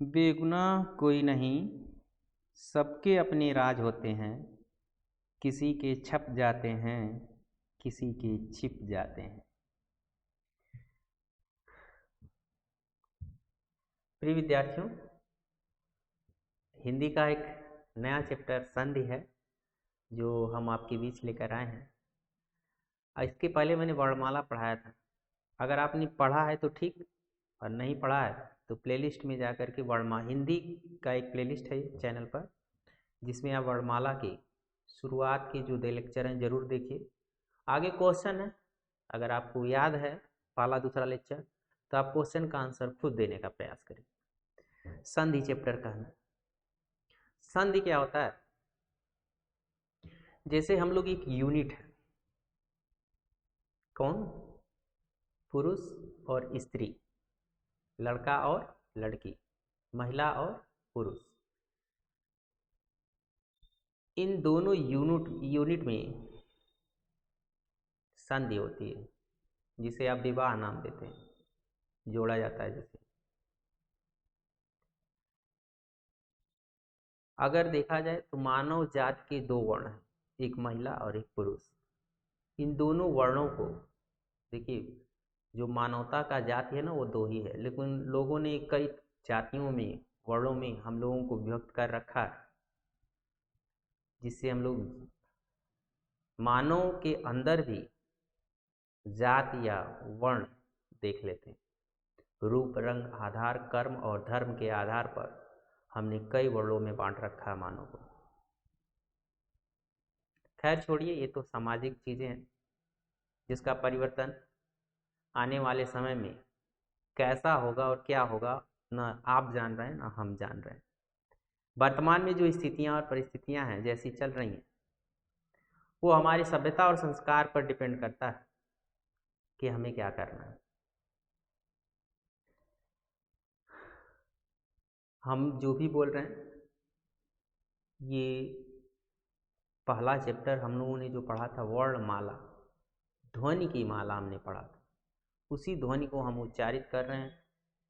बेगुनाह कोई नहीं, सबके अपने राज होते हैं। किसी के छप जाते हैं, किसी के छिप जाते हैं। प्रिय विद्यार्थियों, हिंदी का एक नया चैप्टर संधि है जो हम आपके बीच लेकर आए हैं। इसके पहले मैंने वर्णमाला पढ़ाया था। अगर आपने पढ़ा है तो ठीक, और नहीं पढ़ा है तो प्लेलिस्ट में जाकर के हिंदी का एक प्लेलिस्ट है चैनल पर, जिसमें आप वर्णमाला की शुरुआत के जो 2 लेक्चर हैं जरूर देखिए। आगे क्वेश्चन है, अगर आपको याद है पहला दूसरा लेक्चर, तो आप क्वेश्चन का आंसर खुद देने का प्रयास करें। संधि चैप्टर का है। संधि क्या होता है? जैसे हम लोग एक यूनिट है, कौन? पुरुष और स्त्री, लड़का और लड़की, महिला और पुरुष। इन दोनों यूनिट में संधि होती है, जिसे आप विवाह नाम देते हैं, जोड़ा जाता है। जैसे अगर देखा जाए तो मानव जाति के 2 वर्ण हैं, एक महिला और एक पुरुष। इन दोनों वर्णों को देखिए, जो मानवता का जाति है ना, वो 2 ही है, लेकिन लोगों ने कई जातियों में, वर्णों में हम लोगों को विभक्त कर रखा है, जिससे हम लोग मानव के अंदर भी जात या वर्ण देख लेते हैं। रूप, रंग, आधार, कर्म और धर्म के आधार पर हमने कई वर्णों में बांट रखा है मानव को। खैर छोड़िए, ये तो सामाजिक चीजें हैं, जिसका परिवर्तन आने वाले समय में कैसा होगा और क्या होगा, न आप जान रहे हैं न हम जान रहे हैं। वर्तमान में जो स्थितियां और परिस्थितियां हैं जैसी चल रही हैं, वो हमारी सभ्यता और संस्कार पर डिपेंड करता है कि हमें क्या करना है। हम जो भी बोल रहे हैं, ये पहला चैप्टर हम लोगों ने जो पढ़ा था वर्णमाला, ध्वनि की माला हमने पढ़ा था। उसी ध्वनि को हम उच्चारित कर रहे हैं,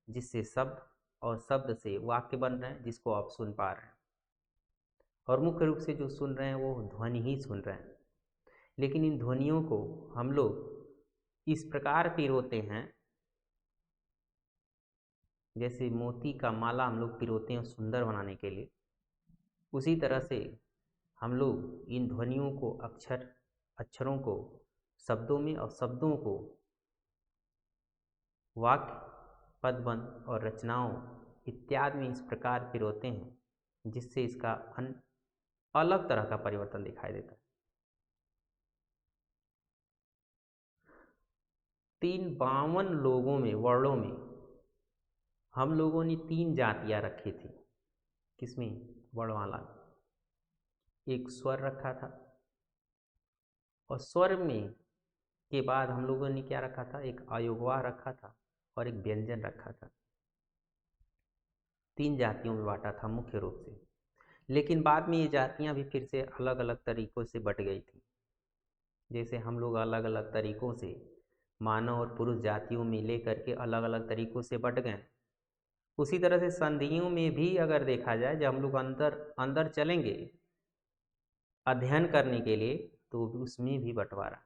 जिससे शब्द और शब्द से वाक्य बन रहे हैं, जिसको आप सुन पा रहे हैं। और मुख्य रूप से जो सुन रहे हैं वो ध्वनि ही सुन रहे हैं। लेकिन इन ध्वनियों को हम लोग इस प्रकार पिरोते हैं, जैसे मोती का माला हम लोग पिरोते हैं सुंदर बनाने के लिए, उसी तरह से हम लोग इन ध्वनियों को, अक्षरों को शब्दों में और शब्दों को वाक्य, पदबंध और रचनाओं इत्यादि में इस प्रकार पिरोते हैं, जिससे इसका अलग तरह का परिवर्तन दिखाई देता है। 52 लोगों में, वर्णों में हम लोगों ने 3 जातियां रखी थी। किसमें? वर्णमाला में। एक स्वर रखा था, और स्वर में के बाद हम लोगों ने क्या रखा था? एक अयोगवाह रखा था और एक व्यंजन रखा था। 3 जातियों में बांटा था मुख्य रूप से। लेकिन बाद में ये जातियां भी फिर से अलग अलग तरीकों से बट गई थी। जैसे हम लोग अलग अलग तरीकों से मानव और पुरुष जातियों में लेकर के अलग अलग तरीकों से बट गए, उसी तरह से संधियों में भी अगर देखा जाए, जब हम लोग अंदर अंदर चलेंगे अध्ययन करने के लिए, तो उसमें भी बंटवारा।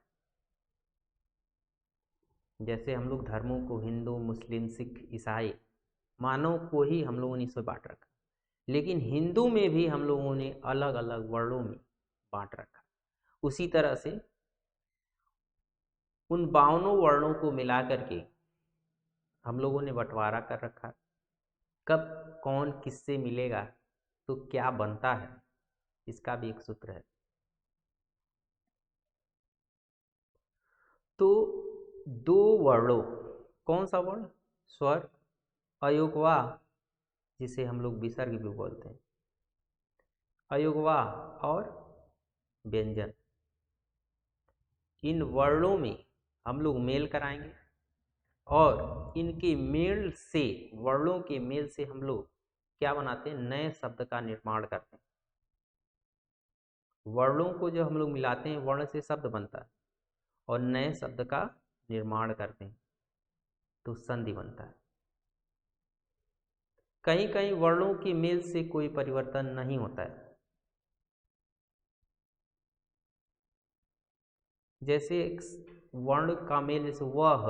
जैसे हम लोग धर्मों को हिंदू, मुस्लिम, सिख, ईसाई, मानव को ही हम लोगों ने इसमें बांट रखा, लेकिन हिंदू में भी हम लोगों ने अलग अलग वर्णों में बांट रखा। उसी तरह से उन 52 वर्णों को मिला करके हम लोगों ने बंटवारा कर रखा। कब कौन किससे मिलेगा तो क्या बनता है, इसका भी एक सूत्र है। तो 2 वर्णों, कौन सा वर्ण? स्वर, अयोगवाह, जिसे हम लोग विसर्ग भी बोलते हैं, अयोगवाह और व्यंजन। इन वर्णों में हम लोग मेल कराएंगे, और इनके मेल से, वर्णों के मेल से हम लोग क्या बनाते हैं? नए शब्द का निर्माण करते हैं। वर्णों को जब हम लोग मिलाते हैं, वर्ण से शब्द बनता है, और नए शब्द का निर्माण करते हैं, तो संधि बनता है। कहीं कहीं वर्णों के मेल से कोई परिवर्तन नहीं होता है। जैसे एक वर्ण का मेल, जैसे वह,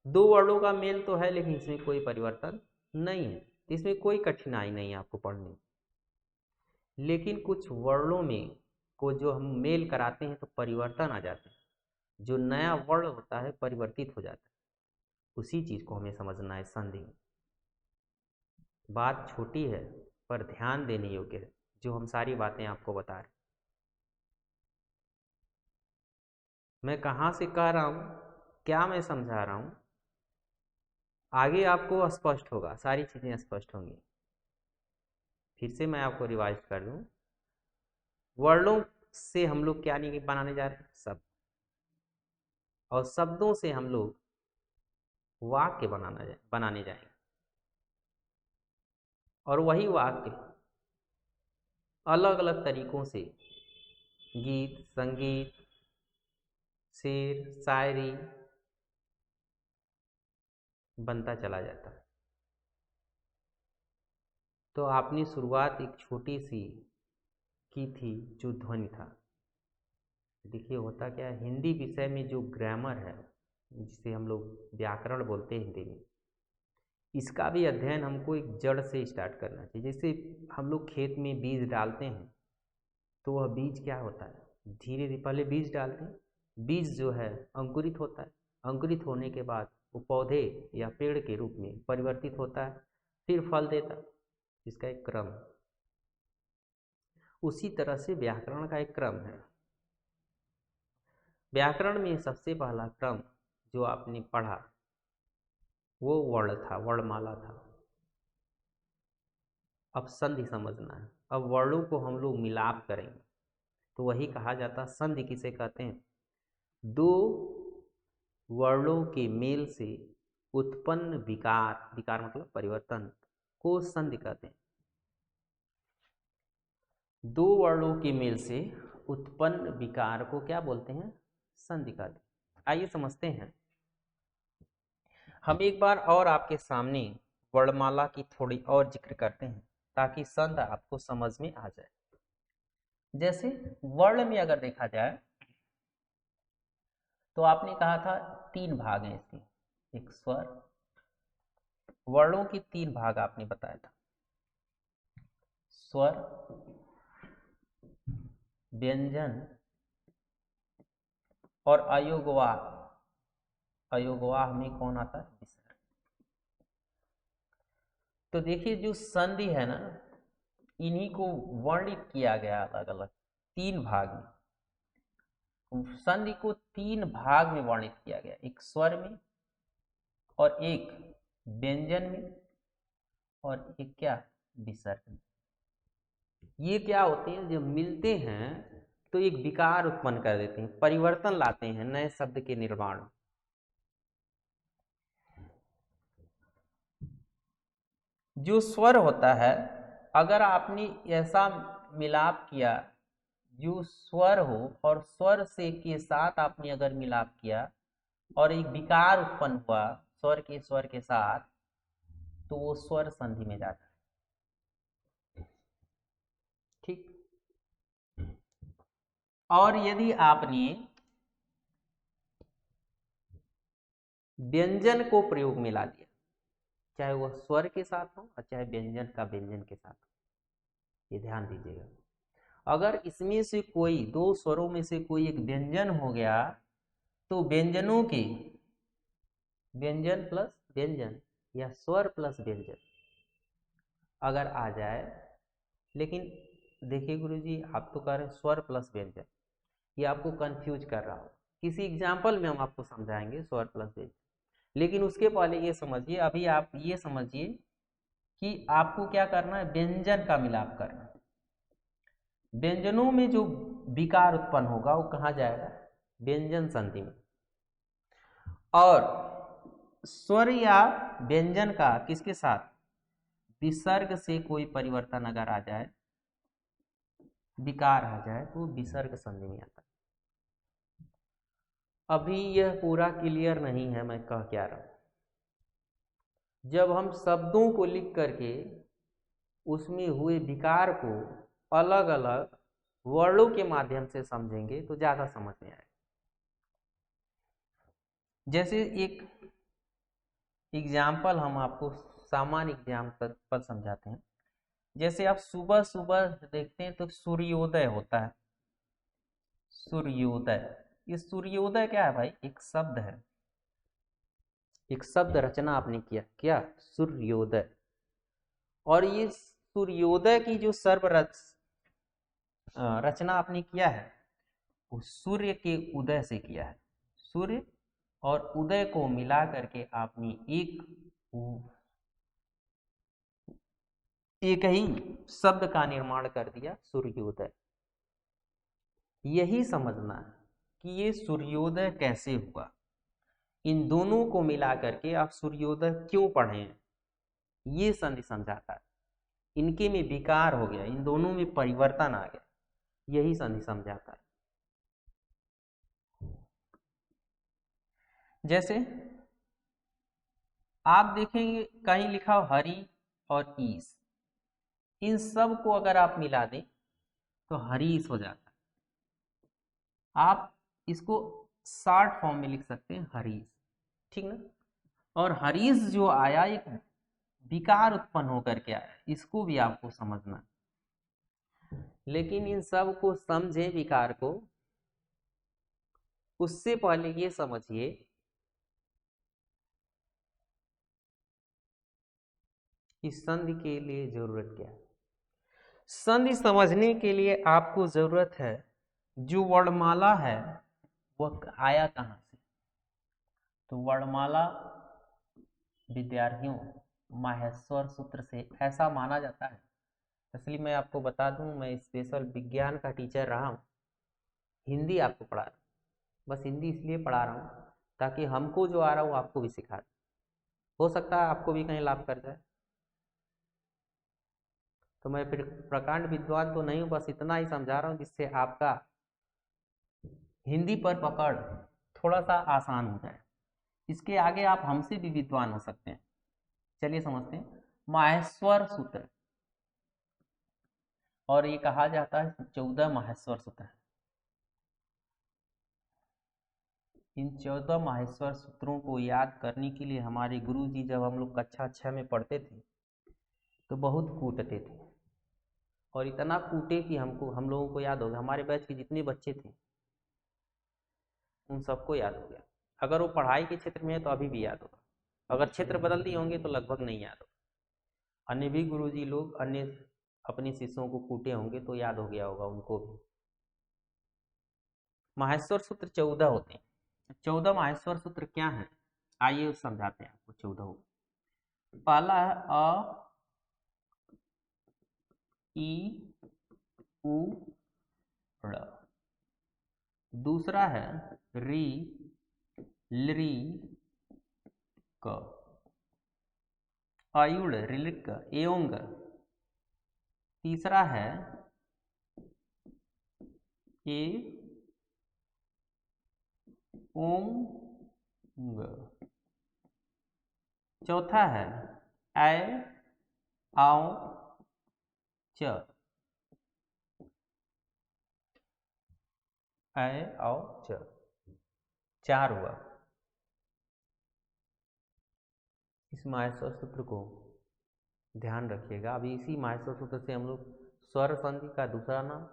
दो वर्णों का मेल तो है लेकिन इसमें कोई परिवर्तन नहीं है, इसमें कोई कठिनाई नहीं है आपको पढ़ने में। लेकिन कुछ वर्णों में को जो हम मेल कराते हैं तो परिवर्तन आ जाते हैं, जो नया वर्ण होता है परिवर्तित हो जाता है। उसी चीज को हमें समझना है संधि में। बात छोटी है पर ध्यान देने योग्य है, जो हम सारी बातें आपको बता रहे हैं। मैं कहाँ से कह रहा हूँ, क्या मैं समझा रहा हूँ, आगे आपको स्पष्ट होगा, सारी चीजें स्पष्ट होंगी। फिर से मैं आपको रिवाइज कर दूं, वर्णों से हम लोग क्या नहीं बनाने जा रहे हैं, शब्द, और शब्दों से हम लोग वाक्य बनाने जाएंगे। और वही वाक्य अलग अलग तरीकों से गीत, संगीत, शेर, शायरी बनता चला जाता है। तो आपने शुरुआत एक छोटी सी की थी जो ध्वनि था। देखिए होता क्या है, हिंदी विषय में जो ग्रामर है, जिसे हम लोग व्याकरण बोलते हैं हिंदी में, इसका भी अध्ययन हमको एक जड़ से स्टार्ट करना चाहिए। जैसे हम लोग खेत में बीज डालते हैं तो वह बीज क्या होता है, धीरे धीरे पहले बीज डालते हैं, बीज जो है अंकुरित होता है, अंकुरित होने के बाद वो पौधे या पेड़ के रूप में परिवर्तित होता है, फिर फल देता है। इसका एक क्रम है। उसी तरह से व्याकरण का एक क्रम है। व्याकरण में सबसे पहला क्रम जो आपने पढ़ा वो वर्ण था, वर्णमाला था। अब संधि समझना है। अब वर्णों को हम लोग मिलाप करेंगे तो वही कहा जाता है संधि। किसे कहते हैं, दो वर्णों के मेल से उत्पन्न विकार, विकार मतलब परिवर्तन, को संधि कहते हैं। दो वर्णों के मेल से उत्पन्न विकार को क्या बोलते हैं, संधि कहते हैं। आइए समझते हैं। हम एक बार और आपके सामने वर्णमाला की थोड़ी और जिक्र करते हैं ताकि संध आपको समझ में आ जाए। जैसे वर्ण में अगर देखा जाए तो आपने कहा था तीन भाग हैं इसके, एक स्वर, वर्णों के तीन भाग आपने बताया था, स्वर, व्यंजन और अयोगवाह। अयोगवाह में कौन आता है, विसर्ग। तो देखिए जो संधि है ना, इन्हीं को वर्णित किया गया अलग अलग तीन भाग में। संधि को तीन भाग में वर्णित किया गया, एक स्वर में और एक व्यंजन में और एक क्या, विसर्ग में। ये क्या होते हैं, जब मिलते हैं तो एक विकार उत्पन्न कर देते हैं, परिवर्तन लाते हैं नए शब्द के निर्माण। जो स्वर होता है, अगर आपने ऐसा मिलाप किया, जो स्वर हो और स्वर से के साथ आपने अगर मिलाप किया और एक विकार उत्पन्न हुआ स्वर के साथ, तो वो स्वर संधि में जाता है। ठीक। और यदि आपने व्यंजन को प्रयोग में ला दिया, चाहे वह स्वर के साथ हो और चाहे व्यंजन का व्यंजन के साथ हो, ये ध्यान दीजिएगा। अगर इसमें से कोई दो स्वरों में से कोई एक व्यंजन हो गया तो व्यंजनों के, व्यंजन प्लस व्यंजन या स्वर प्लस व्यंजन अगर आ जाए, लेकिन देखिए गुरुजी आप तो कह रहे हैं स्वर प्लस व्यंजन, ये आपको कंफ्यूज कर रहा हो। किसी एग्जाम्पल में हम आपको समझाएंगे स्वर प्लस व्यंजन, लेकिन उसके पहले ये समझिए, अभी आप ये समझिए कि आपको क्या करना है, व्यंजन का मिलाप करना है। व्यंजनों में जो विकार उत्पन्न होगा वो कहाँ जाएगा, व्यंजन संधि में। और स्वर या व्यंजन का किसके साथ, विसर्ग से कोई परिवर्तन अगर आ जाए, विकार आ जाए, तो विसर्ग संधि में आता है। अभी यह पूरा क्लियर नहीं है मैं कह क्या रहा हूं। जब हम शब्दों को लिख करके उसमें हुए विकार को अलग अलग वर्णों के माध्यम से समझेंगे तो ज़्यादा समझ में आएगा। जैसे एक एग्जाम्पल हम आपको सामान्य एग्जाम्पल समझाते हैं। जैसे आप सुबह सुबह देखते हैं तो सूर्योदय होता है। सूर्योदय, ये सूर्योदय क्या है भाई? एक शब्द है, एक शब्द रचना आपने किया, क्या? सूर्योदय। और ये सूर्योदय की जो रचना आपने किया है वो सूर्य के उदय से किया है। सूर्य और उदय को मिला करके आपने एक ही शब्द का निर्माण कर दिया, सूर्योदय। यही समझना है कि ये सूर्योदय कैसे हुआ। इन दोनों को मिला करके आप सूर्योदय क्यों पढ़े हैं, ये संधि समझाता है। इनके में विकार हो गया, इन दोनों में परिवर्तन आ गया, यही संधि समझाता है। जैसे आप देखेंगे कहीं लिखा हो हरि और ईस, इन सब को अगर आप मिला दें तो हरीश हो जाता है। आप इसको शॉर्ट फॉर्म में लिख सकते हैं हरीश, ठीक ना? और हरीश जो आया एक विकार उत्पन्न होकर के आया, इसको भी आपको समझना। लेकिन इन सब को समझे विकार को, उससे पहले ये समझिए इस संधि के लिए जरूरत क्या है। संधि समझने के लिए आपको जरूरत है जो वर्णमाला है वह आया कहां से। तो वर्णमाला विद्यार्थियों माहेश्वर सूत्र से ऐसा माना जाता है। इसलिए मैं आपको बता दूं, मैं स्पेशल विज्ञान का टीचर रहा हूं, हिंदी आपको पढ़ा रहा हूं। बस हिंदी इसलिए पढ़ा रहा हूं ताकि हमको जो आ रहा हो आपको भी सिखा दूं। हो सकता है आपको भी कहीं लाभ कर जाए। तो मैं फिर प्रकांड विद्वान तो नहीं हूं, बस इतना ही समझा रहा हूं जिससे आपका हिंदी पर पकड़ थोड़ा सा आसान हो जाए। इसके आगे आप हमसे भी विद्वान हो सकते हैं। चलिए समझते हैं माहेश्वर सूत्र। और ये कहा जाता है 14 माहेश्वर सूत्र। इन 14 माहेश्वर सूत्रों को याद करने के लिए हमारे गुरुजी जब हम लोग कक्षा 6 में पढ़ते थे तो बहुत कूटते थे, और इतना कूटे कि हम लोगों को याद हो गया। हमारे बैच के जितने बच्चे थे उन सबको याद हो गया। अगर वो पढ़ाई के क्षेत्र में है तो अभी भी याद होगा, अगर क्षेत्र बदल दिए होंगे तो लगभग नहीं याद होगा। अन्य भी गुरुजी लोग अन्य अपने शिष्यों को कूटे होंगे तो याद हो गया होगा उनको भी। माहेश्वर सूत्र 14 होते हैं। 14 माहेश्वर सूत्र क्या है, आइए समझाते हैं आपको 14। पहला है अ ई उ ड़। दूसरा है री लृ क। आयुड़ ऋलिक एओंग। तीसरा है ए ओंग। चौथा है ऐ आओ च। ऐ आओ च, 4 हुआ। इस माहेश्वर सूत्र को ध्यान रखिएगा। अभी इसी माहेश्वर सूत्र से हम लोग स्वर संधि का दूसरा नाम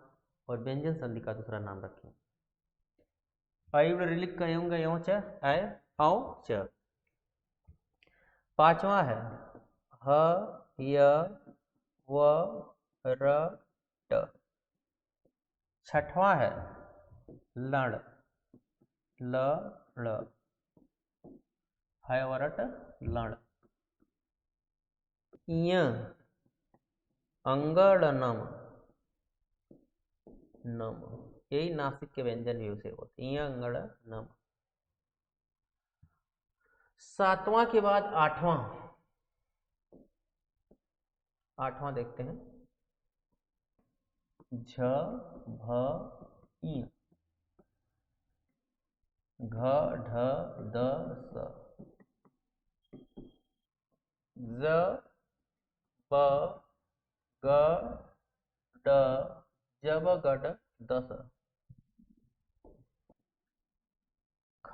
और व्यंजन संधि का दूसरा नाम रखें। आयुड़ ऋलिक कयोंग यो च ऐ आओ च। पांचवा है ह य व र ट। छठवां है लड़ ल ड़, है वरट लड़। य अंगड़नम नम, यही नासिक के व्यंजन भी उसे होते हैं, अंगड़नम। सातवां के बाद आठवां, आठवां देखते हैं झ भ इ घ ढ द स। ज ब ग ड जब गड दस, ख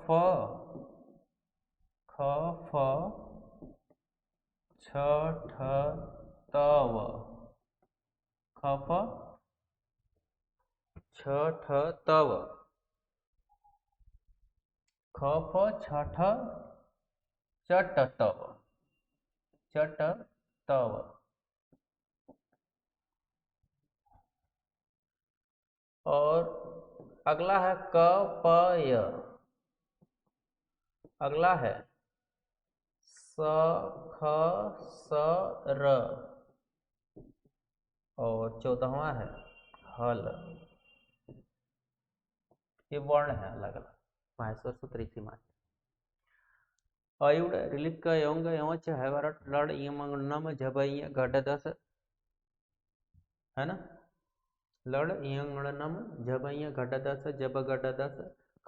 फ छ ठ त व, ख फ छ ठ त व, ख फ छ ठ चट तव, चट तव। और अगला है क प य, अगला है स ख स र, और 14वां है हल। ये वर्ण है अलग अलग माहेश्वर सूत्र इसी मात्र। अयुड रिलिक यौंग यौच हैवरट लड़ यमंग नम झबई घट दस, है ना, लड़ यंग नम झबई घट दस जब घट दस,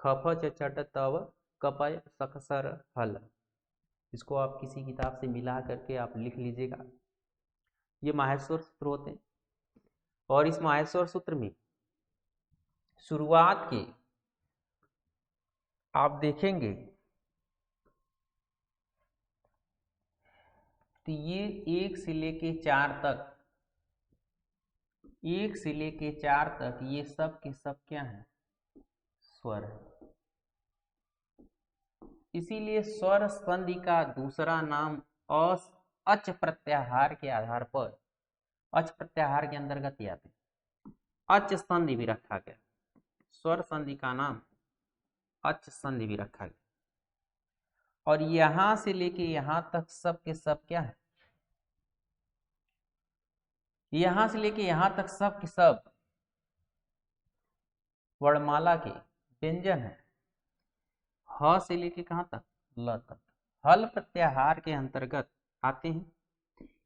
खफ चट तव कपय सकसर हल। इसको आप किसी किताब से मिला करके आप लिख लीजिएगा। ये माहेश्वर सूत्र होते हैं। और इस माहेश्वर सूत्र में शुरुआत के आप देखेंगे तो ये 1 से लेके 4 तक, 1 से लेके 4 तक ये सब के सब क्या है, स्वर है। इसीलिए स्वर संधि का दूसरा नाम अच प्रत्याहार के आधार पर, अच प्रत्याहार के अंतर्गत ही आते हैं, अच संधि भी रखा गया। स्वर संधि का नाम अच संधि भी रखा गया। और यहां से लेके यहां तक सब के सब क्या है, यहां से लेके यहां तक सब के सब वर्णमाला के व्यंजन है। ह से लेके कहां तक, ल तक हल प्रत्याहार के अंतर्गत आते हैं।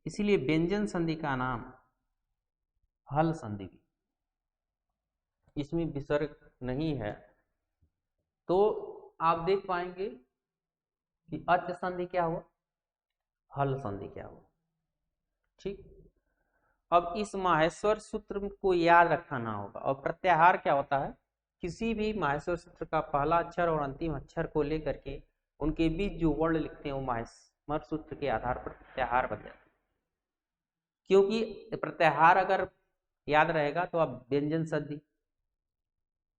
इसीलिए व्यंजन संधि का नाम हल संधि भी, इसमें विसर्ग नहीं है। तो आप देख पाएंगे कि अच संधि क्या हुआ, हल संधि क्या हुआ। ठीक, अब इस माहेश्वर सूत्र को याद रखना होगा। और प्रत्याहार क्या होता है, किसी भी माहेश्वर सूत्र का पहला अक्षर और अंतिम अक्षर को लेकर के उनके बीच जो वर्ण लिखते हैं वो माहेश्वर सूत्र के आधार पर प्रत्याहार बन जाता है। क्योंकि प्रत्याहार अगर याद रहेगा तो आप व्यंजन संधि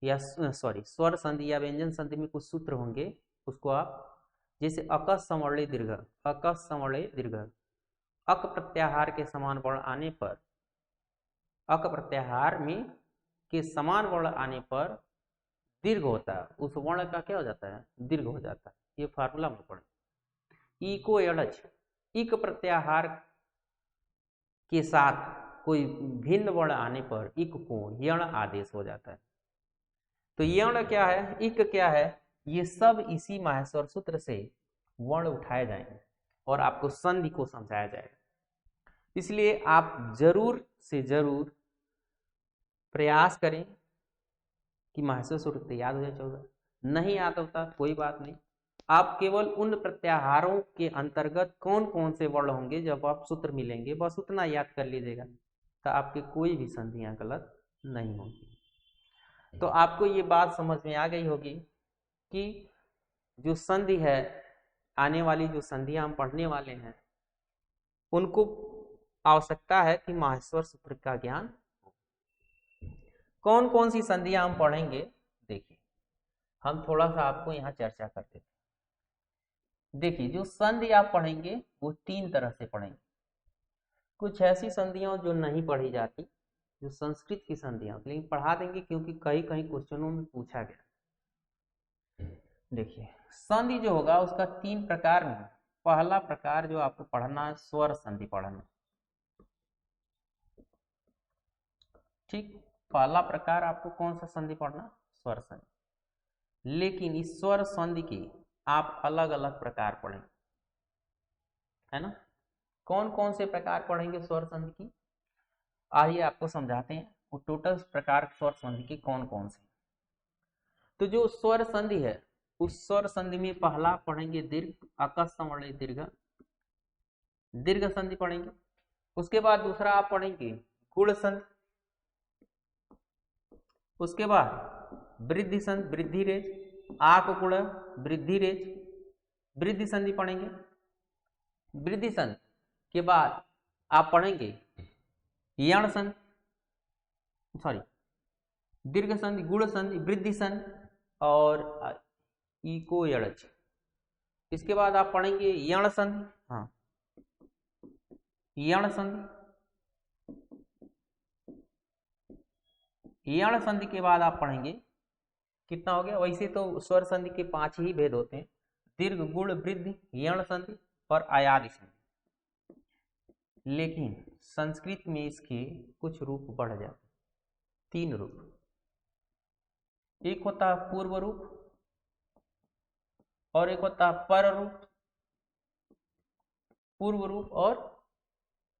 या स्वर संधि या व्यंजन संधि में कुछ सूत्र होंगे, उसको आप जैसे अकस समवर्णी दीर्घ, अकस समवर्णी दीर्घ, अक प्रत्याहार के समान वर्ण आने पर, अक प्रत्याहार में के समान वर्ण आने पर दीर्घ होता है, उस वर्ण का क्या हो जाता है, दीर्घ हो जाता है। ये फार्मूला में पढ़े। ई को एड़च, इक प्रत्याहार के साथ कोई भिन्न वर्ण आने पर इक को यण आदेश हो जाता है। तो यण क्या है, इक क्या है, ये सब इसी माहेश्वर सूत्र से वर्ण उठाए जाएंगे और आपको संधि को समझाया जाएगा। इसलिए आप जरूर से जरूर प्रयास करें कि माहेश्वर सूत्र याद हो जाए 14। नहीं याद होता कोई बात नहीं, आप केवल उन प्रत्याहारों के अंतर्गत कौन कौन से वर्ण होंगे जब आप सूत्र मिलेंगे बस उतना याद कर लीजिएगा, तो आपके कोई भी संधियां गलत नहीं होंगी। तो आपको ये बात समझ में आ गई होगी कि जो संधि है, आने वाली जो संधियां हम पढ़ने वाले हैं, उनको आवश्यकता है कि माहेश्वर सूत्र का ज्ञान। कौन कौन सी संधियां हम पढ़ेंगे, देखिए हम थोड़ा सा आपको यहाँ चर्चा करते थे। देखिए जो संधि आप पढ़ेंगे वो 3 तरह से पढ़ेंगे। कुछ ऐसी संधियां जो नहीं पढ़ी जाती, जो संस्कृत की संधियां, लेकिन पढ़ा देंगे क्योंकि कहीं कहीं क्वेश्चनों में पूछा गया। देखिए संधि जो होगा उसका 3 प्रकार में, पहला प्रकार जो आपको पढ़ना है स्वर संधि पढ़ना। ठीक, पहला प्रकार आपको कौन सा संधि पढ़ना, स्वर संधि। लेकिन इस स्वर संधि के आप अलग अलग प्रकार पढ़ेंगे, है ना। कौन कौन से प्रकार पढ़ेंगे स्वर संधि की, आइए आपको समझाते हैं वो टोटल प्रकार स्वर संधि के कौन कौन से। तो जो स्वर संधि है उस स्वर संधि में पहला पढ़ेंगे दीर्घ, अकस समवर्णी दीर्घ, दीर्घ संधि पढ़ेंगे। उसके बाद दूसरा आप पढ़ेंगे गुण संधि। उसके बाद वृद्धि संधि, वृद्धि रेच, आक गुण, वृद्धि रेच, वृद्धि संधि पढ़ेंगे। वृद्धि संधि के बाद आप पढ़ेंगे यण संधि, सॉरी दीर्घ संधि, गुण संधि, वृद्धि संधि और इको यणज। इसके बाद आप पढ़ेंगे यण संधि, हाँ यण संधि। यण संधि के बाद आप पढ़ेंगे, कितना हो गया, वैसे तो स्वर संधि के 5 ही भेद होते हैं, दीर्घ, गुण, वृद्धि, यण संधि और अयादि संधि। लेकिन संस्कृत में इसके कुछ रूप बढ़ जाते, 3 रूप। एक होता है पूर्व रूप और एक होता है पर रूप, पूर्व रूप और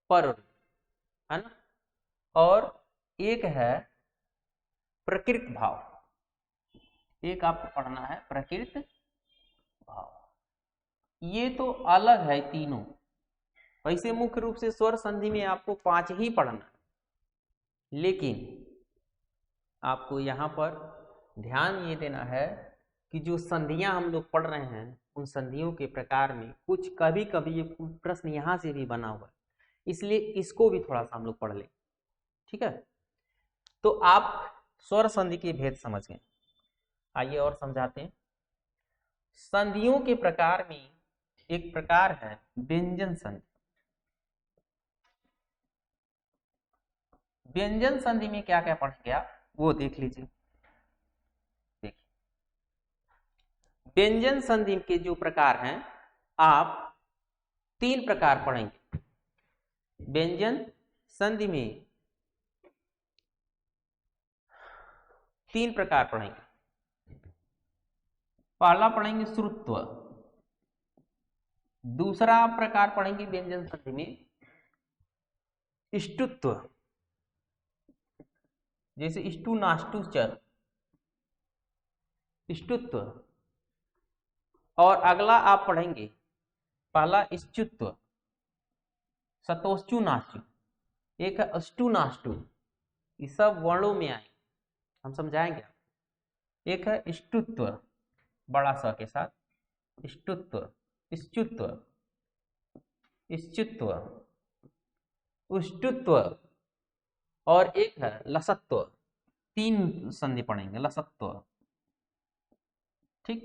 पर रूप, है ना। और एक है प्रकृत भाव, एक आपको पढ़ना है प्रकृत भाव। ये तो अलग है तीनों। वैसे मुख्य रूप से स्वर संधि में आपको 5 ही पढ़ना है, लेकिन आपको यहाँ पर ध्यान ये देना है कि जो संधियां हम लोग पढ़ रहे हैं उन संधियों के प्रकार में कुछ कभी कभी ये प्रश्न यहाँ से भी बना हुआ है, इसलिए इसको भी थोड़ा सा हम लोग पढ़ लें, ठीक है। तो आप स्वर संधि के भेद समझ गए। आइए और समझाते हैं। संधियों के प्रकार में एक प्रकार है व्यंजन संधि। व्यंजन संधि में क्या क्या पढ़ेंगे आप वो देख लीजिए। देखिए व्यंजन संधि के जो प्रकार हैं आप 3 प्रकार पढ़ेंगे। व्यंजन संधि में 3 प्रकार पढ़ेंगे। पहला पढ़ेंगे श्रुत्व, दूसरा प्रकार पढ़ेंगे व्यंजन संधि में इष्टुत्व, जैसे इष्टु नाष्टु चर, इष्टुत्व। और अगला आप पढ़ेंगे पहला इष्टुत्व, सतोष्टु नाष्टु, एक है अष्टु नाष्टु, ये सब वर्णों में आए, हम समझाएंगे। एक है इष्टुत्व बड़ा स के साथ, इष्टुत्व, इष्टुत्व, इष्टुत्व, उष्टुत्व और एक है लसत्व। 3 संधि पढ़ेंगे लसत्व, ठीक।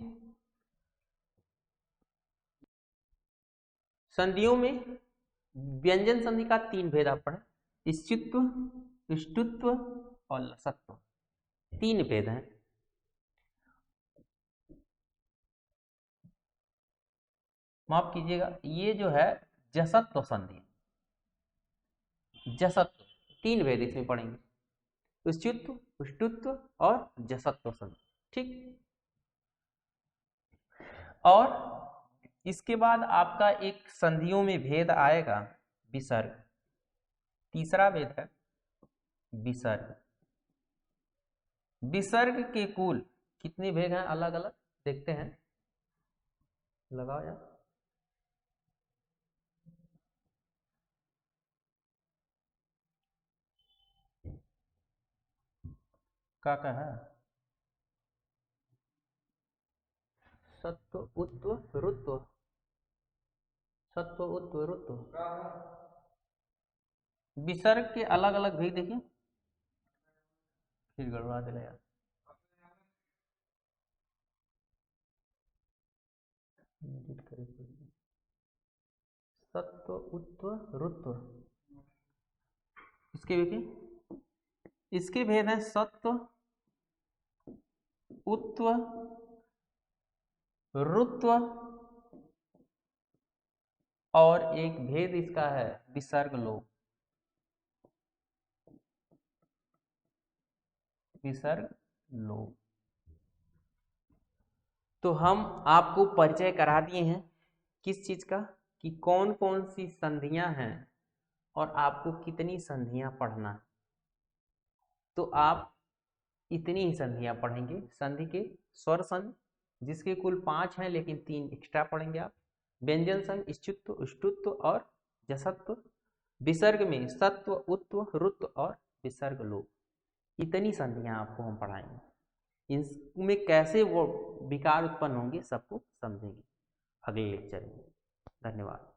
संधियों में व्यंजन संधि का 3 भेद आप पढ़े, इष्टुत्व, इष्टुत्व और लसत्व, 3 भेद हैं। माफ कीजिएगा, ये जो है जसत्व संधि, जसत्व 3 भेद इसमें पढ़ेंगे, उष्टुत्व, उष्टुत्व और जसत्व संधि, ठीक। और इसके बाद आपका एक संधियों में भेद आएगा विसर्ग, तीसरा भेद है विसर्ग। विसर्ग के कुल कितने भेद हैं अलग अलग देखते हैं, लगाओ यार। क्या है, सत्व उत्व रुत्व, सत्व उत्व रुत्व। विसर्ग के अलग अलग भेद देखिए, फिर गड़बड़ा दिला यार। सत्व उत्व रुत्व, इसके देखिए, इसके भेद हैं सत्व उत्व रुत्व और एक भेद इसका है विसर्ग लोप, विसर्ग लोप। तो हम आपको परिचय करा दिए हैं किस चीज का, कि कौन कौन सी संधियां हैं और आपको कितनी संधियां पढ़ना है। तो आप इतनी ही संधियां पढ़ेंगे। संधि के स्वर संधि जिसके कुल 5 हैं लेकिन 3 एक्स्ट्रा पढ़ेंगे आप, व्यंजन संधि, इष्टुत्व, उष्टुत्व और जसत्व, विसर्ग में सत्व, उत्व, रुत्व और विसर्ग लोप, इतनी संधियां आपको हम पढ़ाएंगे। इनमें कैसे वो विकार उत्पन्न होंगे सबको समझेंगे अगले लेक्चर में। धन्यवाद।